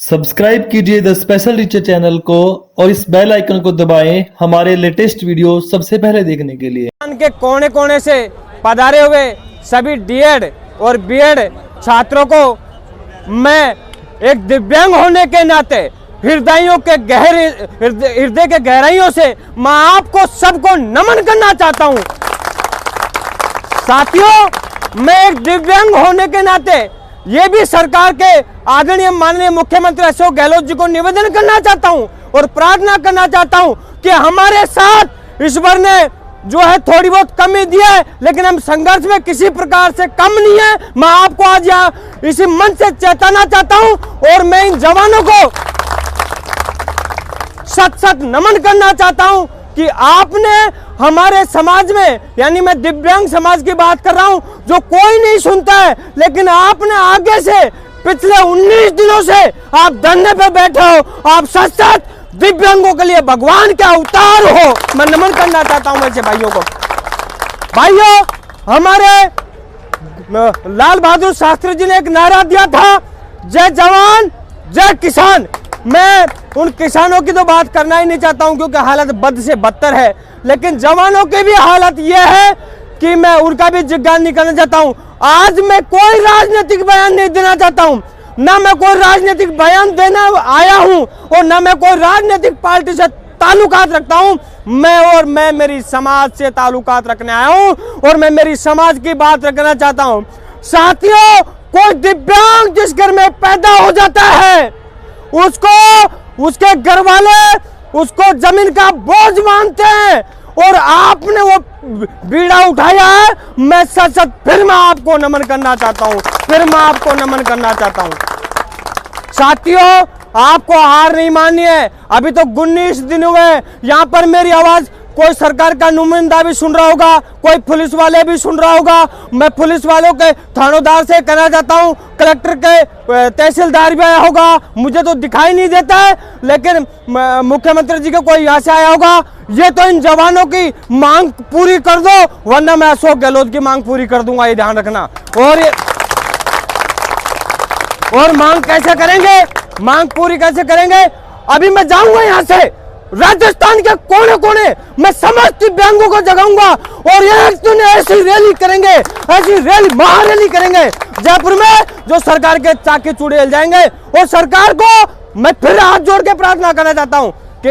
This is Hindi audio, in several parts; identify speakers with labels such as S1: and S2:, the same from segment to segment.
S1: सब्सक्राइब कीजिए द स्पेशल टीचर चैनल को और इस बेल आइकन को दबाएं हमारे लेटेस्ट वीडियो सबसे पहले देखने के लिए।
S2: के कोने कोने से पधारे हुए सभी डीएड और बीएड छात्रों को मैं एक दिव्यांग होने के नाते हृदय के गहराइयों से मैं आपको सबको नमन करना चाहता हूं। साथियों, मैं एक दिव्यांग होने के नाते ये भी सरकार के आदरणीय माननीय मुख्यमंत्री अशोक गहलोत जी को निवेदन करना चाहता हूं और प्रार्थना करना चाहता हूं कि हमारे साथ ईश्वर ने जो है थोड़ी बहुत कमी दी है, लेकिन हम संघर्ष में किसी प्रकार से कम नहीं है। मैं आपको आज यहाँ इसी मन से चेताना चाहता हूं और मैं इन जवानों को सत सत नमन करना चाहता हूं कि आपने हमारे समाज में, यानी मैं दिव्यांग समाज की बात कर रहा हूं, जो कोई नहीं सुनता है, लेकिन आपने आगे से पिछले 19 दिनों से आप धरने पे बैठे हो। आप सच सच दिव्यांगों के लिए भगवान के अवतार हो। मैं नमन करना चाहता हूं ऐसे भाइयों को। भाइयों, हमारे लाल बहादुर शास्त्री जी ने एक नारा दिया था, जय जवान जय किसान। मैं उन किसानों की तो बात करना ही नहीं चाहता हूं क्योंकि हालत बद से बदतर है, लेकिन जवानों की भी हालत यह है कि मैं उनका भी जिज्ञान नहीं करना चाहता हूं। आज मैं कोई राजनीतिक बयान नहीं देना चाहता हूं, ना मैं कोई राजनीतिक बयान देना आया हूं और ना मैं कोई राजनीतिक पार्टी से ताल्लुकात रखता हूं। मैं मेरी समाज से ताल्लुकात रखने आया हूं और मैं मेरी समाज की बात रखना चाहता हूं। साथियों, कोई दिव्यांग जिस घर में पैदा हो जाता है उसको उसके घर वाले उसको जमीन का बोझ मानते हैं और आपने वो बीड़ा उठाया है। मैं सच फिर मैं आपको नमन करना चाहता हूं, साथियों, आपको हार नहीं माननी है। अभी तो 19 दिन हुए, यहाँ पर मेरी आवाज कोई सरकार का नुमाइंदा भी सुन रहा होगा, कोई पुलिस वाले भी सुन रहा होगा। मैं पुलिस वालों के थानेदार से कहना चाहता हूँ, कलेक्टर के तहसीलदार भी आया होगा, मुझे तो दिखाई नहीं देता है, लेकिन मुख्यमंत्री जी का कोई यहाँ से आया होगा। ये तो इन जवानों की मांग पूरी कर दो, वरना मैं अशोक गहलोत की मांग पूरी कर दूंगा, ये ध्यान रखना। और मांग कैसे करेंगे, मांग पूरी कैसे करेंगे? अभी मैं जाऊंगा यहाँ से राजस्थान के कोने कोने, मैं समस्त दिव्यांगों को जगाऊंगा और एक दिन ऐसी रैली करेंगे, ऐसी रैली महारैली करेंगे जयपुर में, जो सरकार के चाके चूड़े हिल जाएंगे। और सरकार को मैं फिर हाथ जोड़ के प्रार्थना करना चाहता हूं कि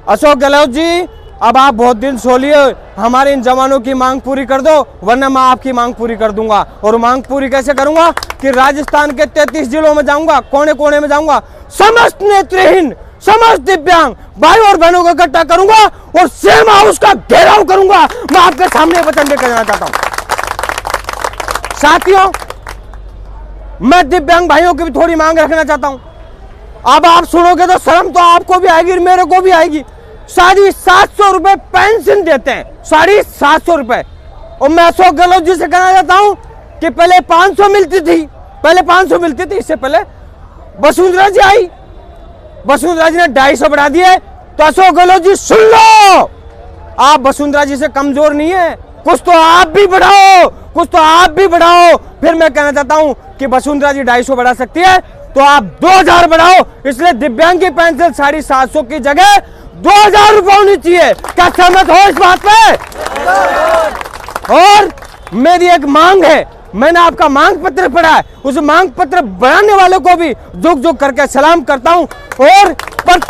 S2: अशोक गहलोत जी, अब आप बहुत दिन सो लिए, हमारे इन जवानों की मांग पूरी कर दो, वरना मैं आपकी मांग पूरी कर दूंगा। और मांग पूरी कैसे करूंगा कि राजस्थान के 33 जिलों में जाऊंगा, कोने कोने में जाऊंगा, समस्त नेत्रहीन, समस्त दिव्यांग भाई और बहनों को इकट्ठा करूंगा और सेम हाउस का घेराव करूंगा। मैं आपके सामने वचन देकर जाना चाहता हूं। साथियों, मैं दिव्यांग भाइयों की भी थोड़ी मांग रखना चाहता हूं। अब आप सुनोगे तो शर्म तो आपको भी आएगी, मेरे को भी आएगी। 750 रुपए पेंशन देते हैं, 750 रुपए। और मैं अशोक गहलोत जी से कहना चाहता हूं कि पहले 500 मिलती थी, इससे पहले वसुंधरा जी आई, वसुंधरा जी ने 250 बढ़ा दिए। तो अशोक गहलोत जी सुन लो, आप वसुंधरा जी से कमजोर नहीं है, कुछ तो आप भी बढ़ाओ। फिर मैं कहना चाहता हूं कि वसुंधरा जी 250 बढ़ा सकती है तो आप 2000 बढ़ाओ। इसलिए दिव्यांग की पेंशन 750 की जगह 2000 रुपए होनी चाहिए। क्या सहमत हो इस बात पे? और मेरी एक मांग है, मैंने आपका मांग पत्र पढ़ा है, उस मांग पत्र बनाने वालों को भी झुक झुक करके सलाम करता हूं। और पर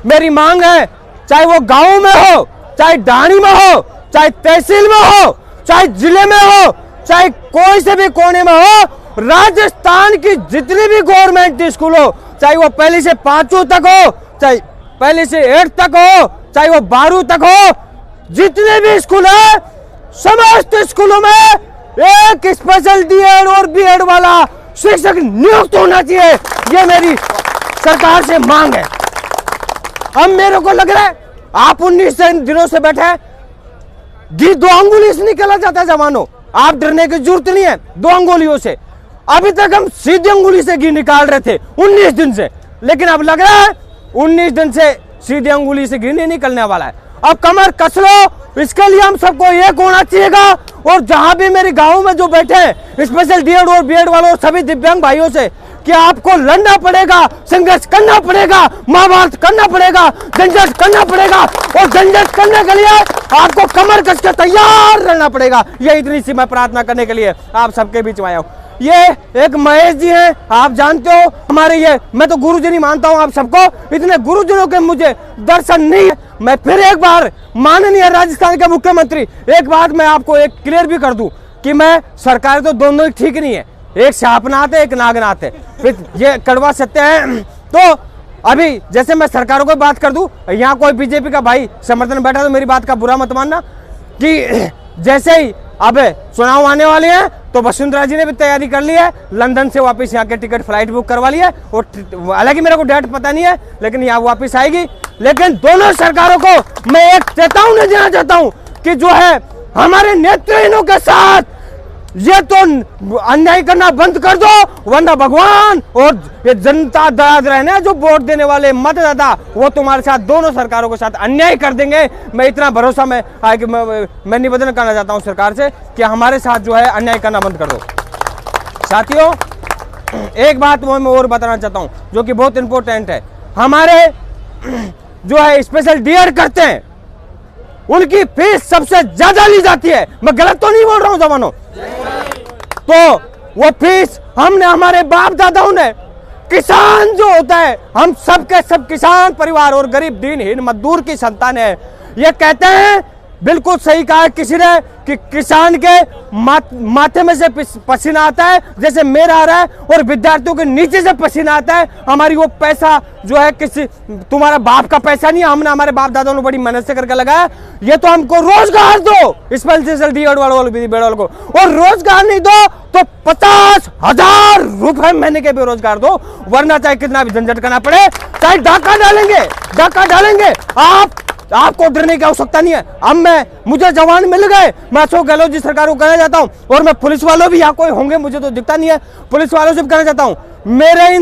S2: मेरी मांग है, चाहे वो गांव में हो, चाहे ढाणी में हो, चाहे तहसील में हो, चाहे जिले में हो, चाहे कोई से भी कोने में हो, राजस्थान की जितनी भी गवर्नमेंट स्कूल हो, चाहे वो पहली से 5वीं तक हो, चाहे पहली से 8 तक हो, चाहे वो 12वीं तक हो, जितने भी स्कूल है, समस्त स्कूलों में एक स्पेशल डीएड और बीएड वाला शिक्षक नियुक्त होना चाहिए। ये मेरी सरकार से मांग है। अब मेरे को लग रहा है आप 19 दिनों से बैठे हैं, घी 2 अंगुली से निकला जाता है जवानों, आप डरने की जरूरत नहीं है 2 अंगुलियों से। अभी तक हम सीधी अंगुली से घी निकाल रहे थे 19 दिन से, लेकिन अब लग रहा है 19 दिन से सीधी अंगुली से घी नहीं निकलने वाला है। अब कमर कस लो, इसके लिए हम सबको एक होना चाहिएगा। और जहां भी मेरे गांव में जो बैठे हैं स्पेशल डीएड और बीएड वालों सभी दिव्यांग भाइयों से कि आपको लड़ना पड़ेगा, संघर्ष करना पड़ेगा, महाभारत करना पड़ेगा, झंझट करना पड़ेगा और झंझट करने के लिए आपको कमर कस के तैयार रहना पड़ेगा। ये इतनी सी मैं प्रार्थना करने के लिए आप सबके बीच में आया हूँ। ये एक महेश जी हैं, आप जानते हो हमारे, ये मैं तो गुरुजी नहीं मानता हूँ आप सबको, इतने गुरुजनों के मुझे दर्शन नहीं है। मैं फिर एक बार माननीय राजस्थान के मुख्यमंत्री, एक बात मैं आपको एक क्लियर भी कर दूं कि मैं सरकार तो दोनों ही ठीक नहीं है, एक शापनाथ है एक नागनाथ है, फिर ये कड़वा सत्य है। तो अभी जैसे मैं सरकारों को बात कर दूं, यहाँ कोई बीजेपी का भाई समर्थन बैठा तो मेरी बात का बुरा मत मानना, कि जैसे ही अब चुनाव आने वाले हैं तो वसुंधरा जी ने भी तैयारी कर ली है, लंदन से वापस यहाँ के टिकट फ्लाइट बुक करवा ली है, और हालांकि मेरे को डेट पता नहीं है लेकिन यहाँ वापस आएगी। लेकिन दोनों सरकारों को मैं एक चेतावनी देना चाहता हूँ कि जो है हमारे नेतृत्वहीनों के साथ ये तो अन्याय करना बंद कर दो, वरना भगवान और ये जनता दराज रहने जो वोट देने वाले मतदाता वो तुम्हारे साथ, दोनों सरकारों के साथ अन्याय कर देंगे। मैं इतना भरोसा मैं निवेदन करना चाहता हूं सरकार से कि हमारे साथ जो है अन्याय करना बंद कर दो। साथियों, एक बात मैं और बताना चाहता हूं जो कि बहुत इंपॉर्टेंट है, हमारे जो है स्पेशल डीएड करते हैं उनकी फीस सबसे ज्यादा ली जाती है। मैं गलत तो नहीं बोल रहा हूं जवानों? तो वो फीस हमने, हमारे बाप दादाओं ने, किसान जो होता है, हम सब के सब किसान परिवार और गरीब दीनहीन मजदूर की संतान है। ये कहते हैं, बिल्कुल सही कहा किसी ने, कि किसान के माथे में से पसीना आता है जैसे मेरा आ रहा है, और विद्यार्थियों के नीचे से पसीना आता है। हमारी वो पैसा जो है किसी तुम्हारा बाप का पैसा नहीं है, हमने हमारे बाप दादाओं ने बड़ी मेहनत से करके लगाया। ये तो हमको रोजगार दो, स्पेशल डीएड वालों को, और रोजगार नहीं दो तो 50,000 रुपए महीने के बेरोजगार दो, वरना चाहे कितना भी झंझट करना पड़े, चाहे डाका डालेंगे। आपको डरने की आवश्यकता नहीं है। अब मुझे जवान मिल गए, मैं अशोक गहलोत जी सरकार को कहना चाहता हूं, और मैं पुलिस वालों भी, यहाँ कोई होंगे मुझे तो दिखता नहीं है, पुलिस वालों से भी कहना चाहता हूं, मेरे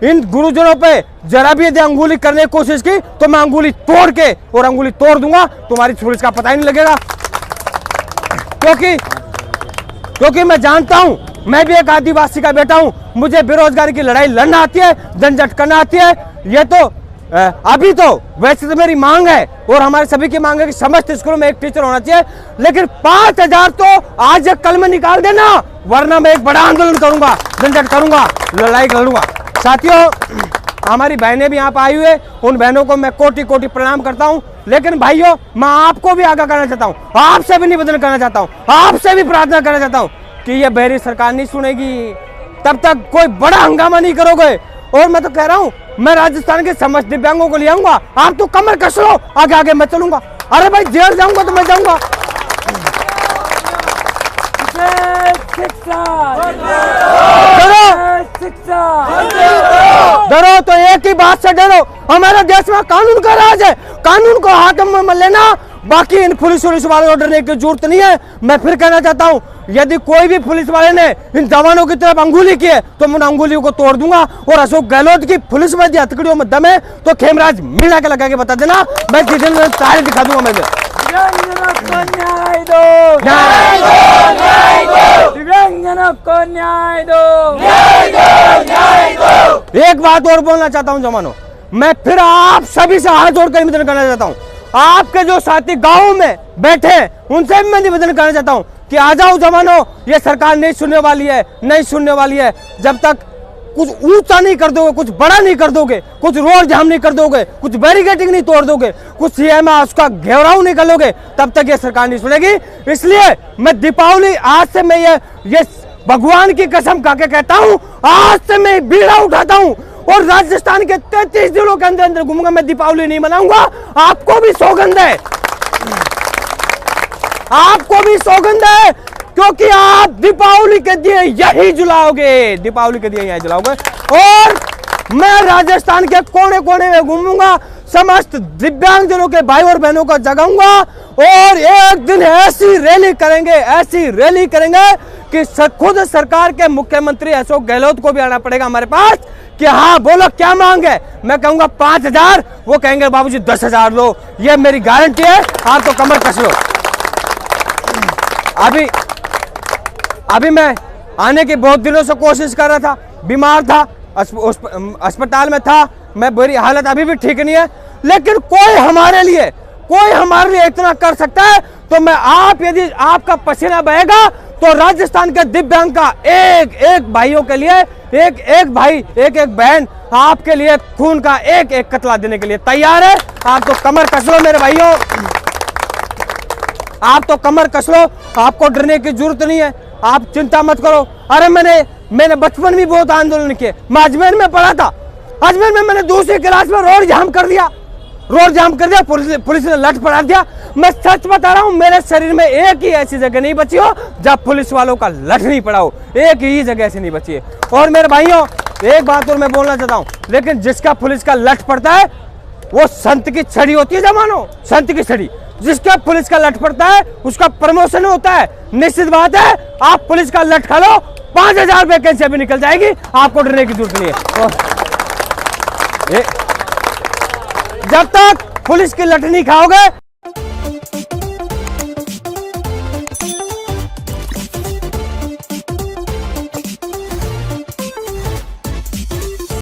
S2: इन गुरुजनों पे जरा भी यदि अंगुली करने की कोशिश की तो मैं अंगुली तोड़ दूंगा, तुम्हारी पुलिस का पता ही नहीं लगेगा। क्योंकि मैं जानता हूं, मैं भी एक आदिवासी का बेटा हूं, मुझे बेरोजगारी की लड़ाई लड़ना आती है, झंझट करना आती है। ये तो अभी तो वैसे तो मेरी मांग है और हमारे सभी की मांग है कि समस्त स्कूलों में एक टीचर होना चाहिए, लेकिन 5,000 तो आज या कल में निकाल देना, वरना मैं एक बड़ा आंदोलन करूंगा, झंझट करूंगा, लड़ाई लड़ूंगा। साथियों, हमारी बहनें भी यहाँ पे आई हुई है, उन बहनों को मैं कोटि कोटि प्रणाम करता हूँ। लेकिन भाइयों, मैं आपको भी आगाह करना चाहता हूँ, आपसे भी निवेदन करना चाहता हूँ, आपसे भी प्रार्थना करना चाहता हूँ कि ये बहरी सरकार नहीं सुनेगी तब तक कोई बड़ा हंगामा नहीं करोगे। और मैं तो कह रहा हूँ, मैं राजस्थान के समस्त दिव्यांगों को ले आऊंगा, आप तो कमर कस लो, आगे मैं चलूंगा। अरे भाई, जेल जाऊंगा तो मैं जाऊंगा। डरो तो एक ही बात से डरो, हमारे देश में कानून का राज है, कानून को हाथ में लेना, बाकी इन पुलिस वालों को डरने की जरूरत नहीं है। मैं फिर कहना चाहता हूँ, यदि कोई भी पुलिस वाले ने इन जवानों की तरफ अंगुली की है तो मैं अंगुलियों को तोड़ दूंगा। और अशोक गहलोत की पुलिस में यदि हथकड़ियों में दम है तो खेमराज मीणा के लगा के बता देना, मैं तारे दिखा दूंगा। मैं एक बात और बोलना चाहता हूँ जवानों, मैं फिर आप सभी से हाथ जोड़कर निवेदन करना चाहता हूँ, आपके जो साथी गाँव में बैठे हैं उनसे भी मैं निवेदन करना चाहता हूँ कि आ जाओ जवानों, ये सरकार नहीं सुनने वाली है। जब तक कुछ ऊंचा नहीं कर दोगे, कुछ बड़ा नहीं कर दोगे, कुछ रोड जाम नहीं कर दोगे, कुछ बैरिकेडिंग नहीं तोड़ दोगे, कुछ सीएम उसका घेराव नहीं कर लोगे, तब तक ये सरकार नहीं सुनेगी। इसलिए मैं दीपावली, आज से मैं ये भगवान की कसम खा के कहता हूँ, आज से मैं बीड़ा उठाता हूँ और राजस्थान के 33 जिलों के अंदर घूमूंगा, मैं दीपावली नहीं मनाऊंगा। आपको भी सौगंध है, आपको भी सौगंध है, क्योंकि आप दीपावली के दिए यही जलाओगे, और मैं राजस्थान के कोने कोने में घूमूंगा, समस्त दिव्यांगजनों के भाई और बहनों को जगाऊंगा, और एक दिन ऐसी रैली करेंगे कि खुद सरकार के मुख्यमंत्री अशोक गहलोत को भी आना पड़ेगा हमारे पास कि हाँ बोलो क्या मांग है। मैं कहूंगा 5,000, वो कहेंगे बाबूजी 10,000 लो, ये मेरी गारंटी है, आप तो कमर कस लो। अभी मैं आने की बहुत दिनों से कोशिश कर रहा था, बीमार था, अस्पताल में था, मैं मेरी हालत अभी भी ठीक नहीं है, लेकिन कोई हमारे लिए इतना कर सकता है तो मैं यदि आपका पसीना बहेगा तो राजस्थान के दिव्यांग का एक भाइयों के लिए, एक भाई, एक बहन आपके लिए खून का एक कतला देने के लिए तैयार है। आप तो कमर कस लो मेरे भाइयों, आप तो कमर कस लो, आपको डरने की जरूरत नहीं है, आप चिंता मत करो। अरे मैंने बचपन में बहुत आंदोलन किए, मैं अजमेर में पढ़ा था, अजमेर में मैंने दूसरी क्लास में रोड जाम कर दिया, पुलिस ने लठ पड़ा दिया। मैं सच बता रहा हूं, मेरे शरीर में एक ही ऐसी जगह नहीं बची हो जब पुलिस वालों का लठ नहीं पड़ा हो, एक ही जगह ऐसी नहीं बची है। और मेरे भाइयों एक बात और मैं बोलना चाहता हूं, लेकिन जिसका पुलिस का लठ पड़ता है वो संत की छड़ी होती है जमानो, संत की छड़ी। जिसका पुलिस का लठ पड़ता है उसका प्रमोशन होता है। निश्चित बात है, आप पुलिस का लठ खा लो, 5000 वैकेंसी भी निकल जाएगी, आपको डरने की जरूरत नहीं है। जब तक पुलिस की लठ नहीं खाओगे